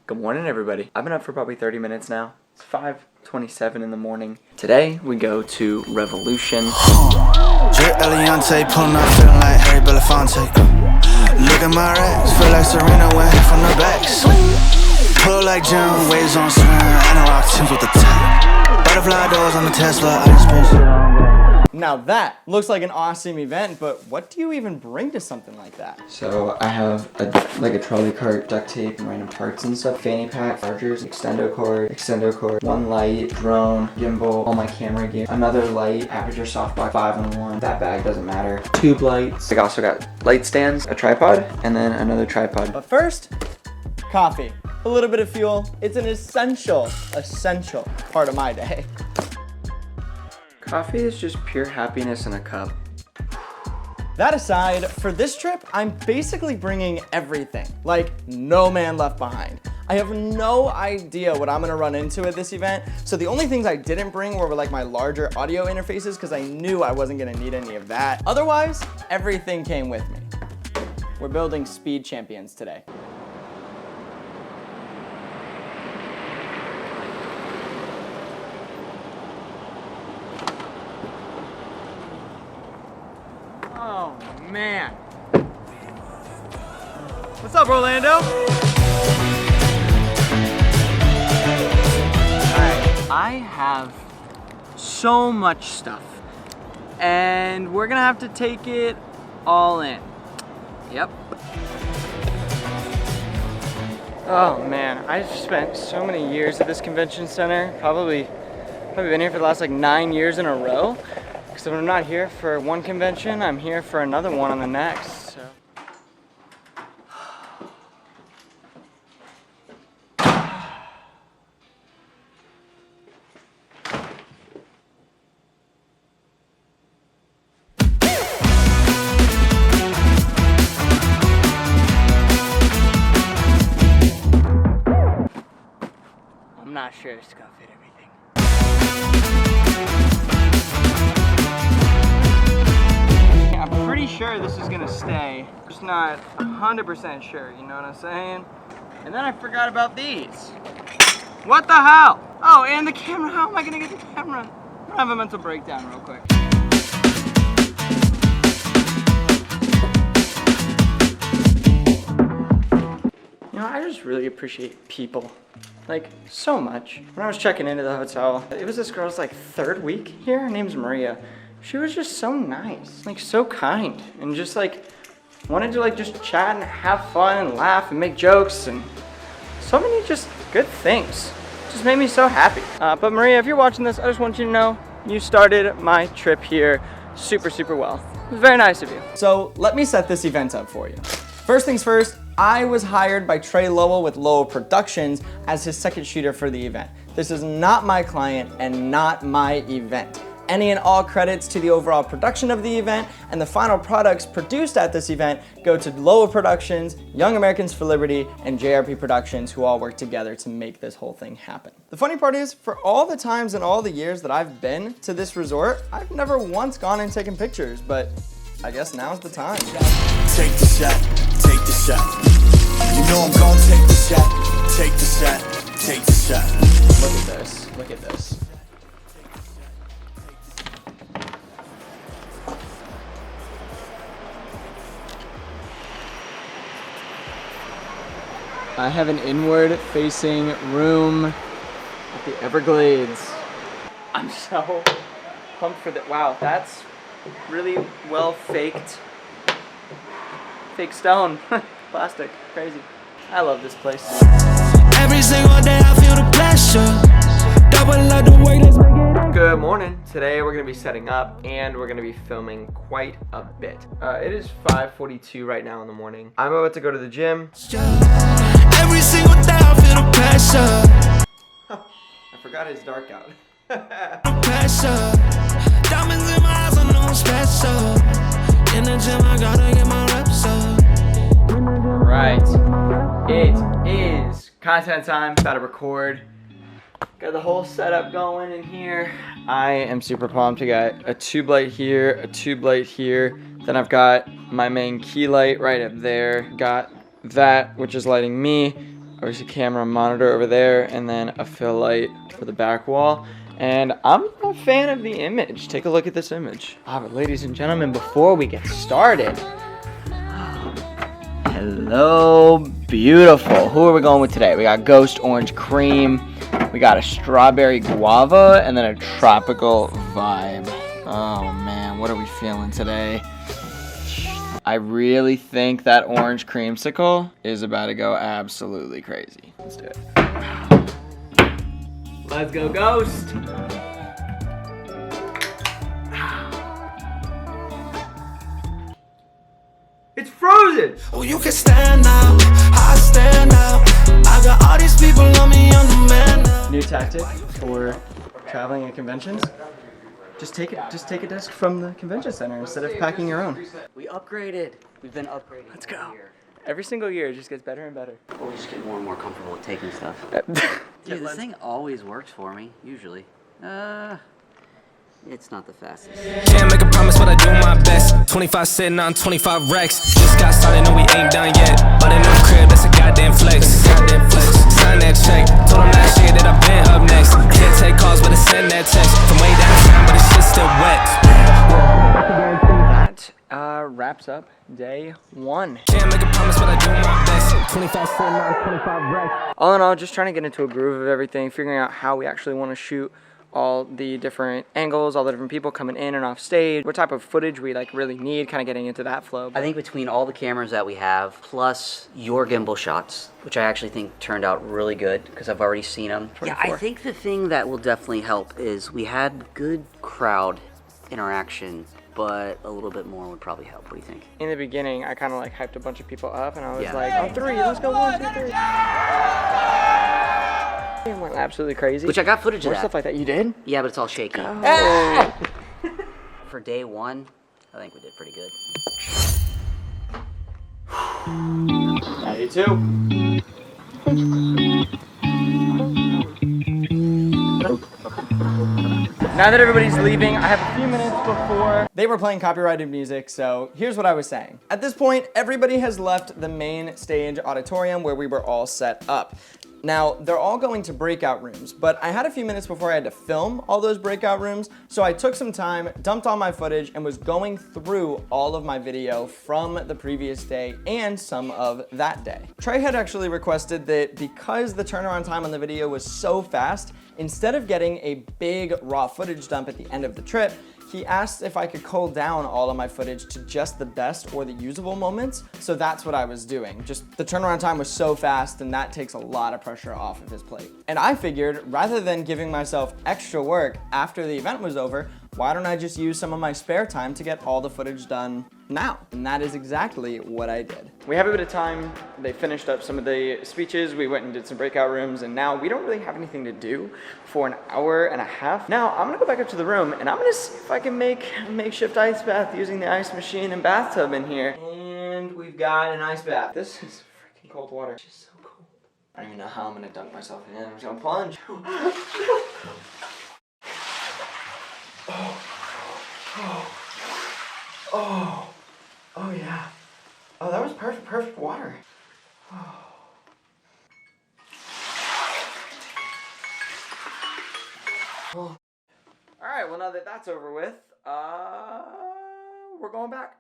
Good morning, everybody. I've been up for probably 30 minutes now. It's 5:27 in the morning. Today, we go to Revolution. Drip Eliante, pulling up, feeling like Harry Belafonte. Look at my racks, feel like Serena went from the back. Pull like John, waves on swim, and I rock Timbs with the top. Butterfly doors on the Tesla, I just spent it on. Now that looks like an awesome event, but what do you even bring to something like that? So I have a trolley cart, duct tape, and random parts and stuff. Fanny pack, chargers, extendo cord, one light, drone, gimbal, all my camera gear, another light, aperture softbox, 5-in-1. That bag doesn't matter. Tube lights. I also got light stands, a tripod, and then another tripod. But first, coffee. A little bit of fuel. It's an essential part of my day. Coffee is just pure happiness in a cup. That aside, for this trip, I'm basically bringing everything. Like, no man left behind. I have no idea what I'm gonna run into at this event, so the only things I didn't bring were like my larger audio interfaces because I knew I wasn't gonna need any of that. Otherwise, everything came with me. We're building speed champions today. Oh man. What's up, Orlando? Alright, I have so much stuff. And we're gonna have to take it all in. Yep. Oh man, I've spent so many years at this convention center. Probably been here for the last like 9 years in a row. So when I'm not here for one convention, I'm here for another one on the next, so. I'm not sure it's gonna fit everything. I'm pretty sure this is gonna stay, just not 100% sure, you know what I'm saying? And then I forgot about these. What the hell? Oh, and the camera, how am I gonna get the camera? I'm gonna have a mental breakdown real quick. You know, I just really appreciate people, like, so much. When I was checking into the hotel, it was this girl's like 3rd week here, her name's Maria. She was just so nice, like so kind, and just like wanted to like just chat and have fun and laugh and make jokes and so many just good things. Just made me so happy. But Maria, if you're watching this, I just want you to know you started my trip here super well. It was very nice of you. So let me set this event up for you. First things first, I was hired by Trey Lowell with Lowell Productions as his second shooter for the event. This is not my client and not my event. Any and all credits to the overall production of the event and the final products produced at this event go to Lowell Productions, Young Americans for Liberty, and JRP Productions, who all work together to make this whole thing happen. The funny part is, for all the times and all the years that I've been to this resort, I've never once gone and taken pictures, but I guess now's the time. Take the shot, take the shot. You know I'm gonna take the shot, take the shot, take the shot. Look at this, look at this. I have an inward-facing room at the Everglades. I'm so pumped for that. Wow, that's really well faked. Fake stone, plastic, crazy. I love this place. Every single day I feel the pressure. Double up the weight, let's make it. Good morning. Today we're gonna be setting up and we're gonna be filming quite a bit. It is 5:42 right now in the morning. I'm about to go to the gym. Every single day I feel the pressure. I forgot it's dark out. Pressure. Diamonds in my eyes, I know I'm special. In the gym, I gotta get my reps up. Right. It is content time. About to record. Got the whole setup going in here. I am super pumped. I got a tube light here, a tube light here. Then I've got my main key light right up there. Got that, which is lighting me. obviously camera and monitor over there, and then a fill light for the back wall. And I'm a fan of the image. Take a look at this image. But ladies and gentlemen, before we get started, hello, beautiful. Who are we going with today? We got Ghost Orange Cream, we got a Strawberry Guava, and then a Tropical Vibe. Oh man, what are we feeling today? I really think that orange creamsicle is about to go absolutely crazy. Let's do it. Let's go, Ghost. It's frozen. Oh, you can stand now, I stand out. I got all these people on me, on the man now. New tactic for traveling at conventions. Just take a desk from the convention center instead of packing your own. We upgraded. We've been upgrading. Let's go. Every single year, it just gets better and better. We're just getting more and more comfortable with taking stuff. Dude, this thing always works for me, usually. It's not the fastest. Can't make a promise, but I do my best. 25 sitting on 25 racks. Just got started, no, we ain't done yet. But in the crib, that's a goddamn flex. Sign that check. Told him last year that I've been up next. Can't take calls, but I send that text. From way downtown, but it's shit's still wet. That wraps up day one. Can't make a promise, but I do my best. 25 sitting on 25 racks. All in all, just trying to get into a groove of everything, figuring out how we actually want to shoot all the different angles, all the different people coming in and off stage, what type of footage we like really need, kind of getting into that flow. I think between all the cameras that we have, plus your gimbal shots, which I actually think turned out really good because I've already seen them. 24. Yeah, I think the thing that will definitely help is we had good crowd interaction, but a little bit more would probably help. What do you think? In the beginning, I kind of like hyped a bunch of people up, and I was Yeah. like, "Oh, 3, let's go 1, 2, 3." And went absolutely crazy. Which I got footage of More that. stuff like that. You did? Yeah, but it's all shaky. Oh. For day one, I think we did pretty good. 92. Now that everybody's leaving, I have a few minutes before they were playing copyrighted music, so here's what I was saying. At this point, everybody has left the main stage auditorium where we were all set up. Now, they're all going to breakout rooms, but I had a few minutes before I had to film all those breakout rooms, so I took some time, dumped all my footage, and was going through all of my video from the previous day and some of that day. Trey had actually requested that because the turnaround time on the video was so fast, instead of getting a big raw footage dump at the end of the trip, he asked if I could cull down all of my footage to just the best or the usable moments, so that's what I was doing. Just the turnaround time was so fast, and that takes a lot of pressure off of his plate. And I figured, rather than giving myself extra work after the event was over, why don't I just use some of my spare time to get all the footage done now? And that is exactly what I did. We have a bit of time. They finished up some of the speeches. We went and did some breakout rooms, and now we don't really have anything to do for an hour and a half. Now I'm gonna go back up to the room, and I'm gonna see if I can make a makeshift ice bath using the ice machine and bathtub in here. And we've got an ice bath. This is freaking cold water. It's just so cold. I don't even know how I'm gonna dunk myself in. I'm just gonna plunge. Oh yeah. Oh, that was perfect water. Oh. All right, well now that that's over with, we're going back.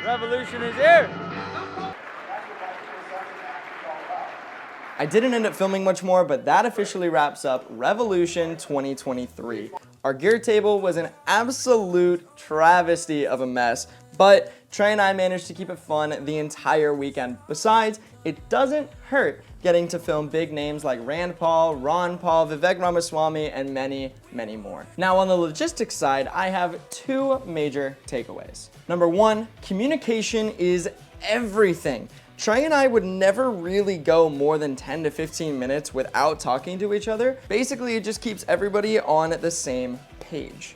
Revolution is here. I didn't end up filming much more, but that officially wraps up Revolution 2023. Our gear table was an absolute travesty of a mess, but Trey and I managed to keep it fun the entire weekend. Besides, it doesn't hurt getting to film big names like Rand Paul, Ron Paul, Vivek Ramaswamy, and many, many more. Now on the logistics side, I have two major takeaways. Number one, communication is everything. Trey and I would never really go more than 10 to 15 minutes without talking to each other. Basically, it just keeps everybody on the same page.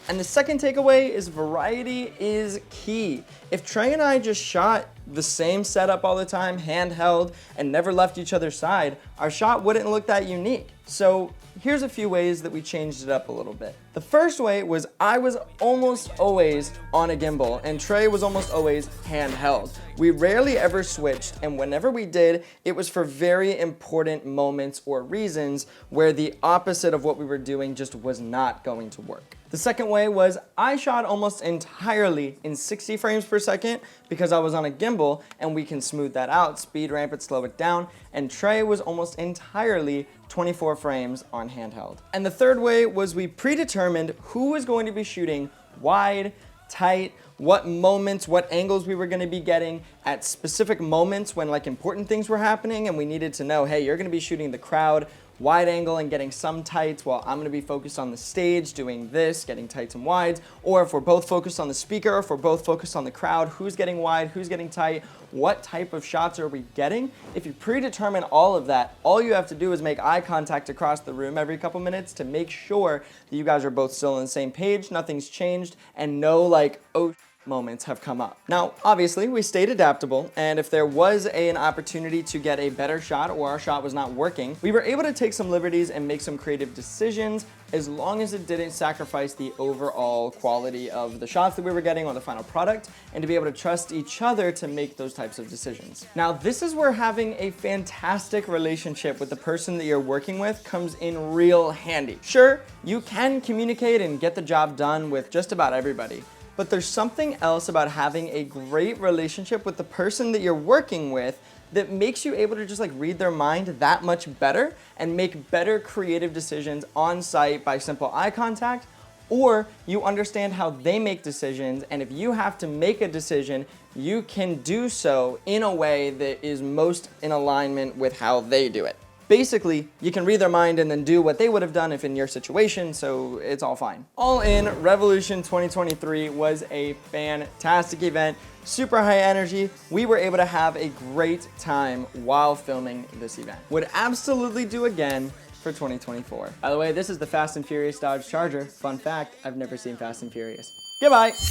And the second takeaway is variety is key. If Trey and I just shot the same setup all the time, handheld, and never left each other's side, our shot wouldn't look that unique. So here's a few ways that we changed it up a little bit. The first way was I was almost always on a gimbal and Trey was almost always handheld. We rarely ever switched, and whenever we did, it was for very important moments or reasons where the opposite of what we were doing just was not going to work. The second way was I shot almost entirely in 60 frames per second because I was on a gimbal and we can smooth that out, speed ramp it, slow it down, and Trey was almost entirely 24 frames on handheld. And the third way was we predetermined who was going to be shooting wide, tight, what moments, what angles we were going to be getting at specific moments when like important things were happening, and we needed to know, hey, you're going to be shooting the crowd wide angle and getting some tights while I'm going to be focused on the stage doing this, getting tights and wides. Or if we're both focused on the speaker, if we're both focused on the crowd, who's getting wide, who's getting tight, what type of shots are we getting? If you predetermine all of that, all you have to do is make eye contact across the room every couple minutes to make sure that you guys are both still on the same page, nothing's changed, and no like, oh, moments have come up. Now, obviously, we stayed adaptable, and if there was an opportunity to get a better shot or our shot was not working, we were able to take some liberties and make some creative decisions as long as it didn't sacrifice the overall quality of the shots that we were getting or the final product, and to be able to trust each other to make those types of decisions. Now, this is where having a fantastic relationship with the person that you're working with comes in real handy. Sure, you can communicate and get the job done with just about everybody, but there's something else about having a great relationship with the person that you're working with that makes you able to just like read their mind that much better and make better creative decisions on site by simple eye contact, or you understand how they make decisions, and if you have to make a decision, you can do so in a way that is most in alignment with how they do it. Basically, you can read their mind and then do what they would have done if in your situation, so it's all fine. All in, Revolution 2023 was a fantastic event, super high energy. We were able to have a great time while filming this event. Would absolutely do again for 2024. By the way, this is the Fast and Furious Dodge Charger. Fun fact, I've never seen Fast and Furious. Goodbye.